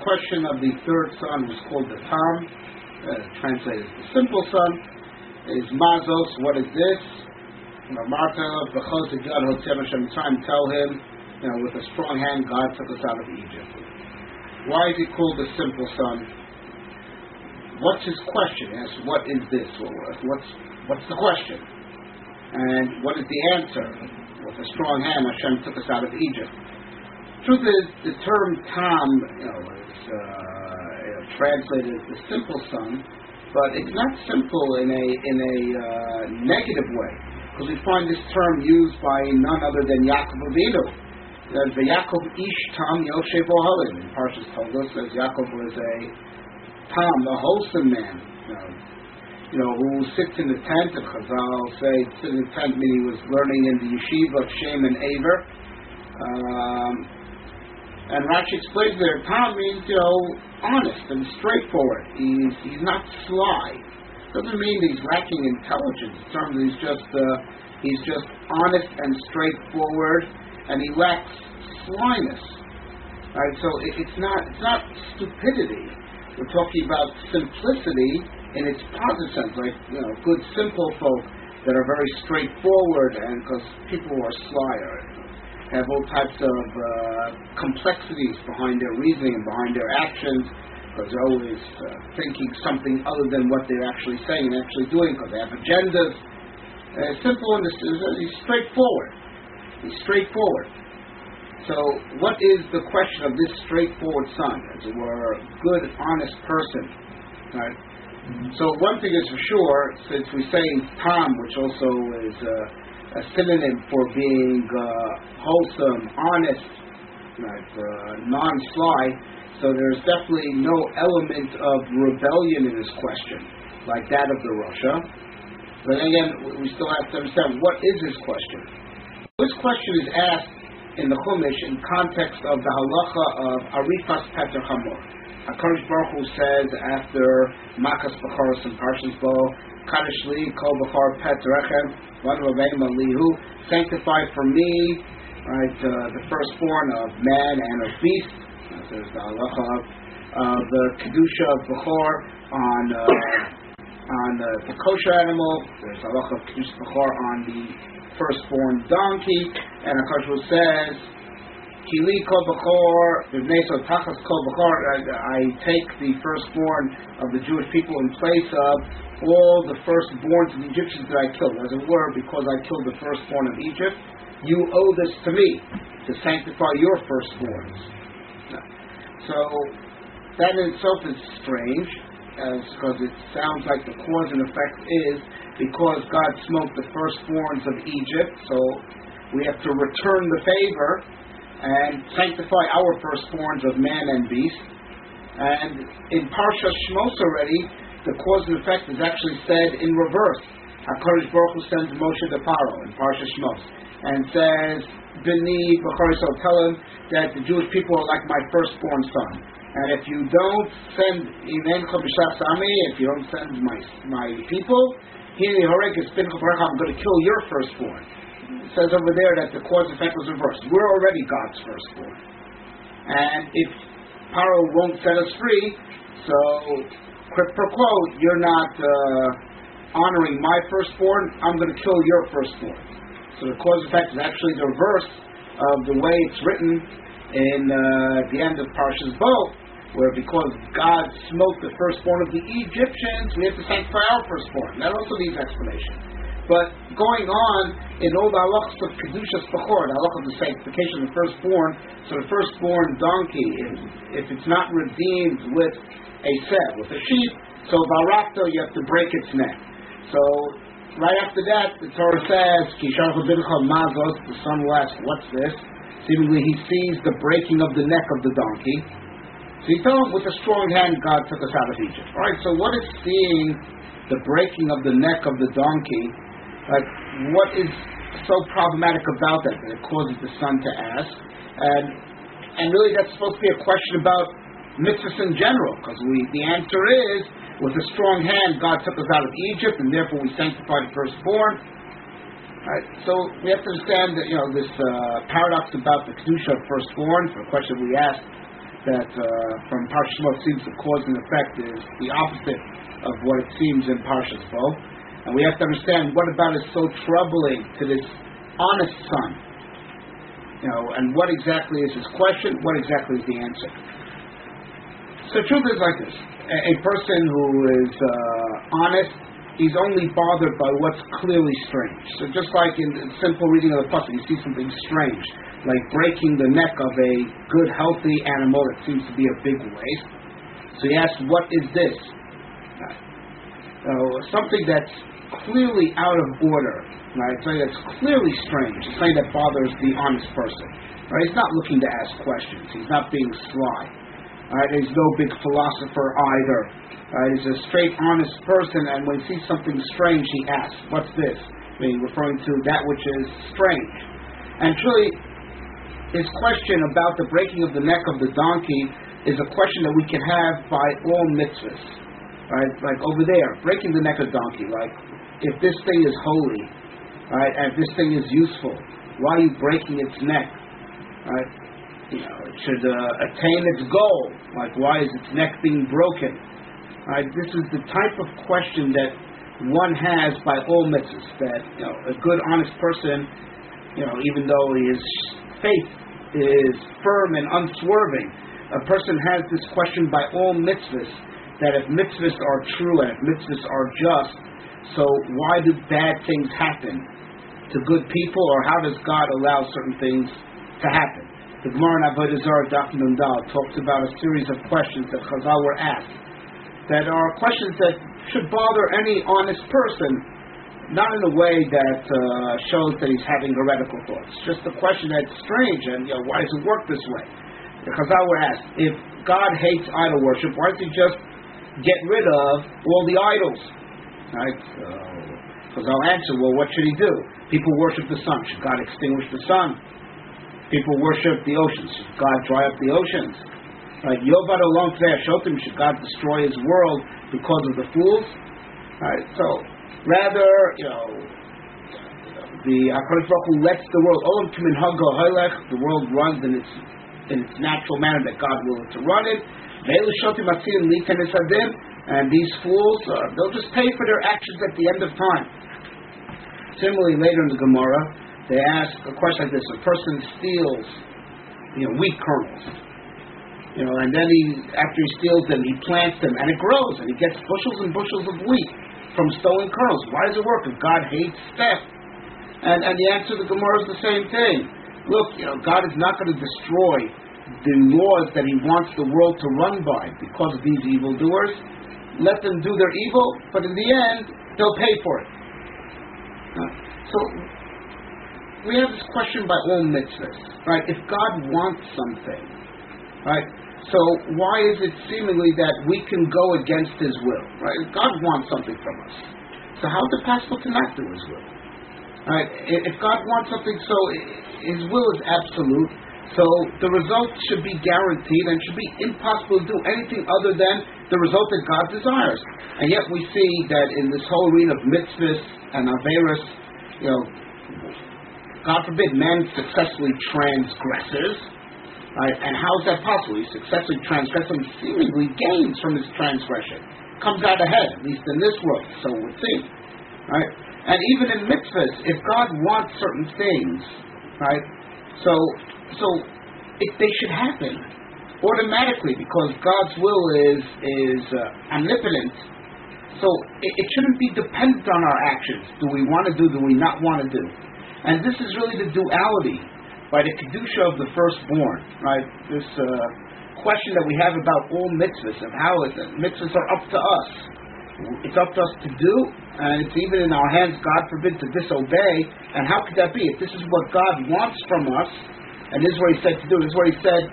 question of the third son was called the Tam, translated as the simple son, is Mazos. What is this? Marta, tell him, with a strong hand, God took us out of Egypt. Why is he called the simple son? What's his question? He asks, what is this? What's the question? And what is the answer? With a strong hand, Hashem took us out of Egypt. Truth is, the term Tam, is translated as the simple son, but it's not simple in a negative way, because we find this term used by none other than Yaakov Avinu. The Yaakov Ish Tam Yoshev Ohalim. In Parshas told us that Yaakov was a Tam, a wholesome man, who sits in the tent, and Chazal say sit in the tent, meaning he was learning in the yeshiva of Shem and Aver. And Rashi explains there, Tam means, honest and straightforward. He's not sly. Doesn't mean that he's lacking intelligence. In terms of he's just honest and straightforward, and he lacks slyness. Right? So it's not stupidity. We're talking about simplicity in its positive sense, like good simple folk that are very straightforward, and because people who are sly have all types of complexities behind their reasoning and behind their actions, because they're always thinking something other than what they're actually saying and actually doing, because they have agendas. Simple and he's straightforward. He's straightforward. So what is the question of this straightforward son? As it were, a good, honest person. Right? So one thing is for sure, since we say Tam, which also is a synonym for being wholesome, honest, right, non-sly, so there's definitely no element of rebellion in this question, like that of the Rasha. But again, we still have to understand, what is his question? This question is asked in the Chumash in context of the halacha of Arifas Peter Chamor. HaKadosh Baruch Hu says after Makas B'choros and Parshas Bo, Kadosh Li Kol B'chor Pet Rechem V'anu Aveim Alihu, sanctify for me, right, the firstborn of man and of beast. There's the halacha of the kedusha of B'chor on the kosher animal. There's the halacha of kedusha B'chor on the firstborn donkey, and HaKadosh Baruch Hu says, Kili kol b'chor, v'vnei tachas kol b'chor, I take the firstborn of the Jewish people in place of all the firstborns of the Egyptians that I killed. As it were, because I killed the firstborn of Egypt, you owe this to me, to sanctify your firstborns. So, that in itself is strange, because it sounds like the cause and effect is because God smote the firstborns of Egypt, so we have to return the favor and sanctify our firstborns of man and beast. And in Parshas Shmos already, the cause and effect is actually said in reverse. HaKadosh Baruch Hu sends Moshe to Paro in Parshas Shmos and says, B'ni b'chor, so tell him that the Jewish people are like my firstborn son. And if you don't send, if you don't send my people, I'm going to kill your firstborn. It says over there that the cause and effect was reversed. We're already God's firstborn. And if Paro won't set us free, so, quid pro quo, you're not honoring my firstborn, I'm going to kill your firstborn. So the cause and effect is actually the reverse of the way it's written in the end of Parshas Bo, where because God smote the firstborn of the Egyptians, we have to sanctify our firstborn. That also needs explanation. But going on in all the halachas of Kedushas B'chor, the halach of the sanctification of the firstborn, so the firstborn donkey, if it's not redeemed with a seh, with a sheep, so Barakto, you have to break its neck. So right after that, the Torah says, the son will ask, what's this? Seemingly he sees the breaking of the neck of the donkey. So he told him, with a strong hand, God took us out of Egypt. All right, so what is seeing the breaking of the neck of the donkey? Like, what is so problematic about that it causes the son to ask? And really that's supposed to be a question about mitzvahs in general, because the answer is, with a strong hand, God took us out of Egypt, and therefore we sanctified the firstborn. Right, so we have to understand that, this paradox about the kedusha of firstborn, for the question we asked, that from Parshas Shemot seems the cause and effect is the opposite of what it seems in Parshas Bo. And we have to understand what about is so troubling to this honest son. And what exactly is his question? What exactly is the answer? So the truth is like this. A person who is honest, he's only bothered by what's clearly strange. So just like in simple reading of the Pesach, you see something strange, like breaking the neck of a good, healthy animal that seems to be a big waste. So he asks, what is this? Something that's clearly out of order, right? Something that's clearly strange, something that bothers the honest person. Right? He's not looking to ask questions. He's not being sly. Right? He's no big philosopher either. Right? He's a straight, honest person, and when he sees something strange, he asks, what's this? Referring to that which is strange. And truly, his question about the breaking of the neck of the donkey is a question that we can have by all mitzvahs. Right? Like over there, breaking the neck of the donkey. Like, if this thing is holy, right, and if this thing is useful, why are you breaking its neck? Right? It should attain its goal. Like, why is its neck being broken? Right? This is the type of question that one has by all mitzvahs. That a good, honest person, even though his faith is firm and unswerving, a person has this question by all mitzvahs. That if mitzvahs are true and if mitzvahs are just, so why do bad things happen to good people, or how does God allow certain things to happen? The Gemara in Avodah Zarah Daf Nun Daled talks about a series of questions that Chazal were asked, that are questions that should bother any honest person, not in a way that shows that he's having heretical thoughts. Just a question that's strange, and why does it work this way? The Chazal were asked, if God hates idol worship, why does he just get rid of all the idols? Right? Because I'll answer, well, what should he do? People worship the sun. Should God extinguish the sun? People worship the oceans. Should God dry up the oceans? Right? Yovad Olam Tvei Hashotim. Should God destroy his world because of the fools? Right? So, rather, the HaKadosh Baruch Hu lets the world, Olam Kiminhago Hailech, the world runs in its natural manner that God willed it to run it. And these fools, they'll just pay for their actions at the end of time. Similarly, later in the Gemara, they ask a question like this: a person steals, wheat kernels, and then after he steals them, he plants them, and it grows, and he gets bushels and bushels of wheat from stolen kernels. Why does it work if God hates theft? And the answer to the Gemara is the same thing. Look, God is not going to destroy the laws that he wants the world to run by because of these evildoers. Let them do their evil, but in the end, they'll pay for it. So, we have this question by all mitzvahs, right? If God wants something, right? So, why is it seemingly that we can go against his will, right? If God wants something from us, so how is it possible to not do his will? Right? If God wants something, so his will is absolute, so the result should be guaranteed and should be impossible to do anything other than the result that God desires. And yet we see that in this whole arena of mitzvahs and averos, God forbid man successfully transgresses, right? And how is that possible? He successfully transgresses and seemingly gains from his transgression. Comes out ahead, at least in this world, so it would seem. Right? And even in mitzvahs, if God wants certain things, right? So they should happen automatically because God's will is omnipotent. So it shouldn't be dependent on our actions. Do we want to do? Do we not want to do? And this is really the duality by the kedusha of the firstborn, right? This question that we have about all mitzvahs and how mitzvahs are up to us. It's up to us to do, and it's even in our hands, God forbid, to disobey. And how could that be? If this is what God wants from us, and this is what he said to do, this is what he said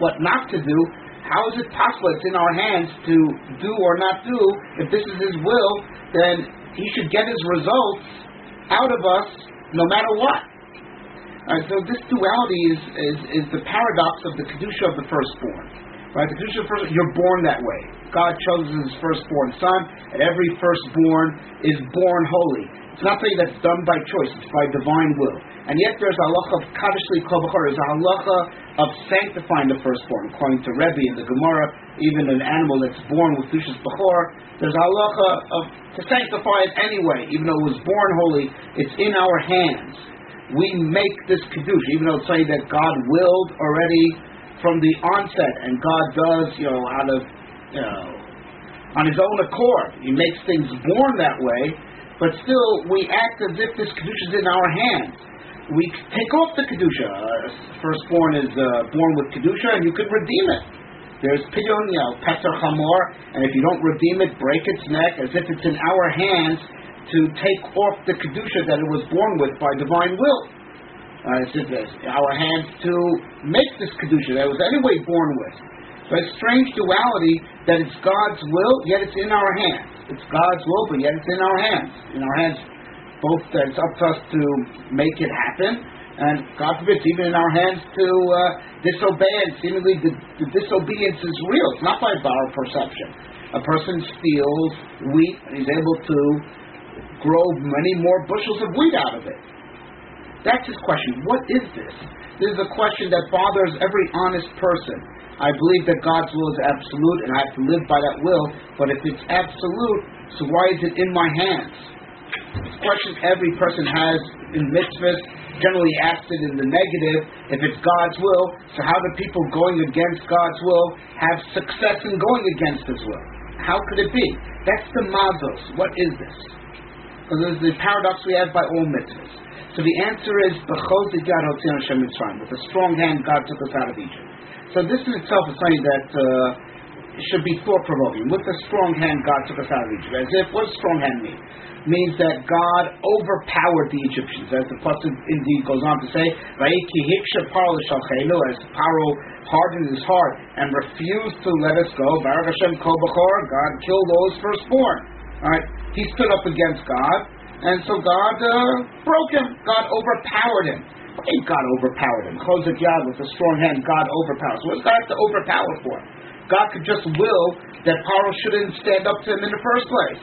what not to do, how is it possible it's in our hands to do or not do? If this is his will, then he should get his results out of us no matter what. So this duality is the paradox of the kedusha of the firstborn. Right? The Kedusha of the firstborn, you're born that way. God chose his firstborn son, and every firstborn is born holy. It's nothing that's done by choice, it's by divine will. And yet there's a halacha of Kaddish li kol b'chor, there's a halacha of sanctifying the firstborn. According to Rebbe in the Gemara, even an animal that's born with Kedushas b'chor, there's a halacha of to sanctify it anyway. Even though it was born holy, it's in our hands. We make this Kedusha, even though it's saying that God willed already from the onset, and God does, out of, on his own accord. He makes things born that way, but still we act as if this Kedusha is in our hands. We take off the Kedusha. Firstborn is born with Kedusha, and you can redeem it. There's Pidyon, Pesach Hamor, and if you don't redeem it, break its neck, as if it's in our hands to take off the Kedusha that it was born with by divine will. It's in our hands to make this Kedusha that it was anyway born with. So it's strange duality that it's God's will, yet it's in our hands. It's God's will, but yet it's in our hands. In our hands, both it's up to us to make it happen, and God forbid, even in our hands to disobey, and seemingly the disobedience is real. It's not by our perception. A person steals wheat, and he's able to grow many more bushels of wheat out of it. That's his question. What is this? This is a question that bothers every honest person. I believe that God's will is absolute, and I have to live by that will, but if it's absolute, so why is it in my hands? It's a question every person has in mitzvahs, generally asked it in the negative. If it's God's will, so how do people going against God's will have success in going against his will? How could it be? That's the mazos. What is this? Because this is the paradox we have by all mitzvahs. So the answer is, with a strong hand God took us out of Egypt. So this in itself is something that should be thought-provoking. With a strong hand God took us out of Egypt. As if, what does strong hand mean? It means that God overpowered the Egyptians. As the pasuk indeed goes on to say, as Pharaoh hardened his heart and refused to let us go, Baruch Hashem kol b'chor, God killed all his firstborn. Alright, he stood up against God, and so God broke him. God overpowered him. God overpowered him. Chozek Yad, with a strong hand, God overpowers. What does God have to overpower for? God could just will that Pharaoh shouldn't stand up to him in the first place.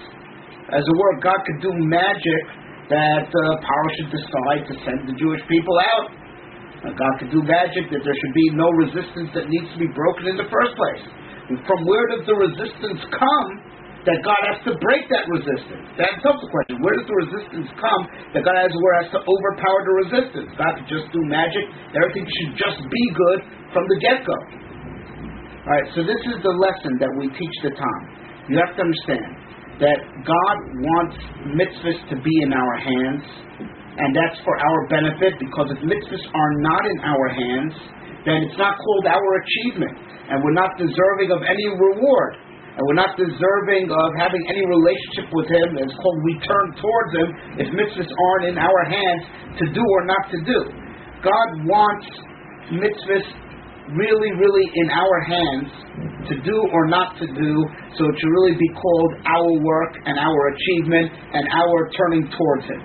As it were, God could do magic that Pharaoh should decide to send the Jewish people out. God could do magic that there should be no resistance that needs to be broken in the first place. And from where does the resistance come that God has to break that resistance? That's the question. Where does the resistance come that God has to overpower the resistance? God could just do magic. Everything should just be good from the get-go. Alright, so this is the lesson that we teach the Tom. You have to understand that God wants mitzvahs to be in our hands, and that's for our benefit, because if mitzvahs are not in our hands, then it's not called our achievement, and we're not deserving of any reward. And we're not deserving of having any relationship with him. It's called we turn towards him if mitzvahs aren't in our hands to do or not to do. God wants mitzvahs really, really in our hands to do or not to do, so it should really be called our work and our achievement and our turning towards him.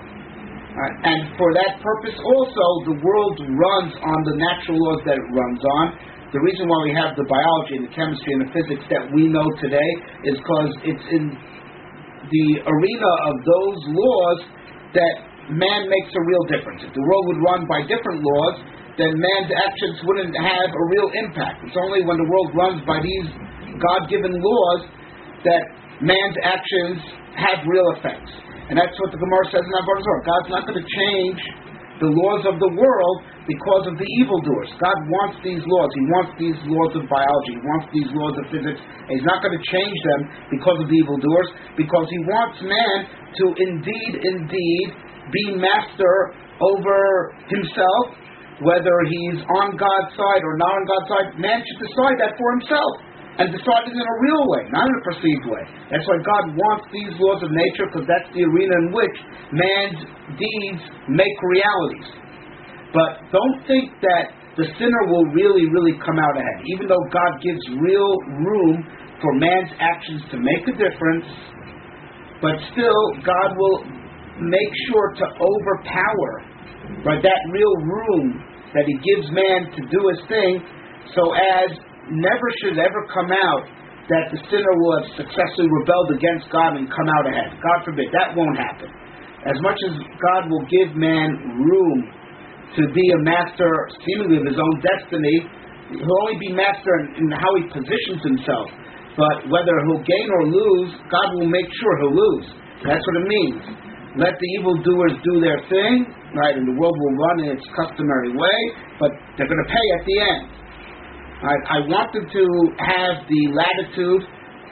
And for that purpose also, the world runs on the natural laws that it runs on. The reason why we have the biology and the chemistry and the physics that we know today is because it's in the arena of those laws that man makes a real difference. If the world would run by different laws, then man's actions wouldn't have a real impact. It's only when the world runs by these God-given laws that man's actions have real effects. And that's what the Gemara says in Avodah Zarah. God's not going to change the laws of the world because of the evildoers. God wants these laws. He wants these laws of biology. He wants these laws of physics. And he's not going to change them because of the evildoers, because he wants man to indeed be master over himself, whether he's on God's side or not on God's side. Man should decide that for himself, and decide it in a real way, not in a perceived way. That's why God wants these laws of nature, because that's the arena in which man's deeds make realities. But don't think that the sinner will really, really come out ahead. Even though God gives real room for man's actions to make a difference, but still God will make sure to overpower that real room that he gives man to do his thing, so as never should ever come out that the sinner will have successfully rebelled against God and come out ahead. God forbid, that won't happen. As much as God will give man room to be a master, seemingly of his own destiny, he'll only be master in how he positions himself. But whether he'll gain or lose, God will make sure he'll lose. That's what it means. Let the evildoers do their thing, right, and the world will run in its customary way, but they're going to pay at the end. Right? I want them to have the latitude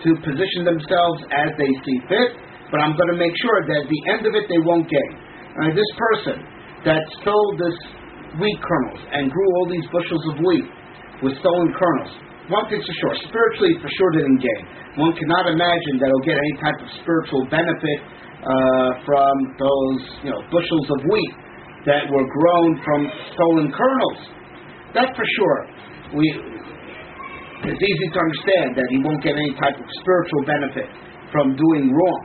to position themselves as they see fit, but I'm going to make sure that at the end of it they won't gain. Right? This person that stole this wheat kernels and grew all these bushels of wheat with stolen kernels, one thing's for sure, spiritually for sure didn't gain. One cannot imagine that he'll get any type of spiritual benefit from those bushels of wheat that were grown from stolen kernels. That's for sure. It's easy to understand that he won't get any type of spiritual benefit from doing wrong.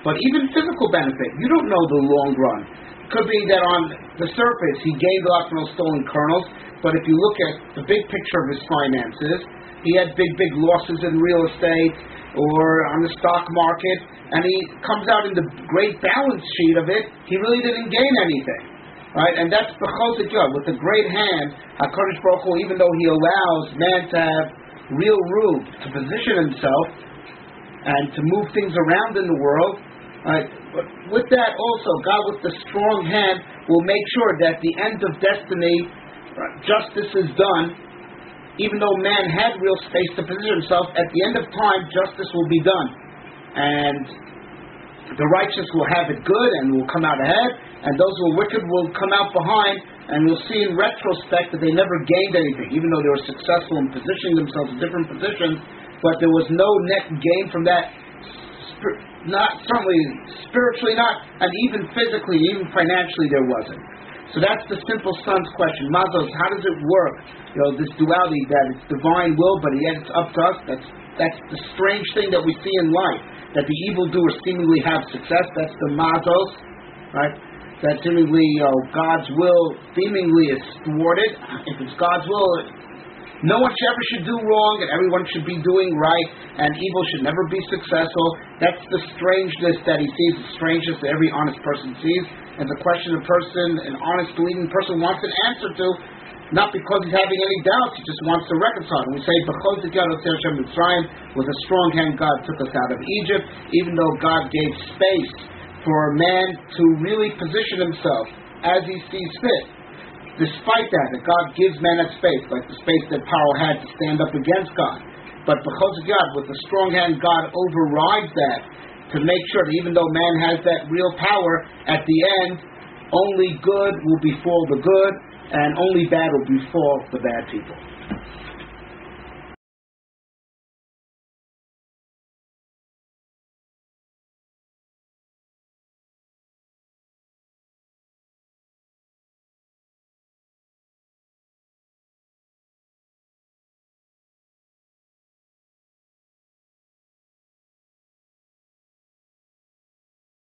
But even physical benefit, you don't know the long run. It could be that on the surface he gained a lot from those stolen kernels, but if you look at the big picture of his finances, he had big losses in real estate or on the stock market, and he comes out in the great balance sheet of it, he really didn't gain anything. Right? And that's b'chol yod. With the great hand, HaKadosh Baruch Hu, even though he allows man to have real room to position himself and to move things around in the world, right? But with that also, God with the strong hand will make sure that at the end of destiny, justice is done. Even though man had real space to position himself, at the end of time, justice will be done. And the righteous will have it good and will come out ahead, and those who are wicked will come out behind, and we'll see in retrospect that they never gained anything, even though they were successful in positioning themselves in different positions, but there was no net gain from that, not certainly spiritually not, and even physically, even financially there wasn't. So that's the simple son's question. Mazos, how does it work? This duality that it's divine will, but yet it's up to us. That's the strange thing that we see in life. That the evildoers seemingly have success. That's the mazos, right? That seemingly God's will seemingly is thwarted. If it's God's will, no one should do wrong, and everyone should be doing right, and evil should never be successful. That's the strangeness that he sees, the strangeness that every honest person sees, and the question an honest believing person wants an answer to, not because he's having any doubts, he just wants to reconcile. And we say, b'chol yod otzei Hashem Mitzrayim, with a strong hand God took us out of Egypt, even though God gave space for man to really position himself as he sees fit. Despite that God gives man that space, like the space that Paro had to stand up against God. But because of God, with a strong hand, God overrides that to make sure that even though man has that real power, at the end, only good will befall the good, and only bad will befall the bad people.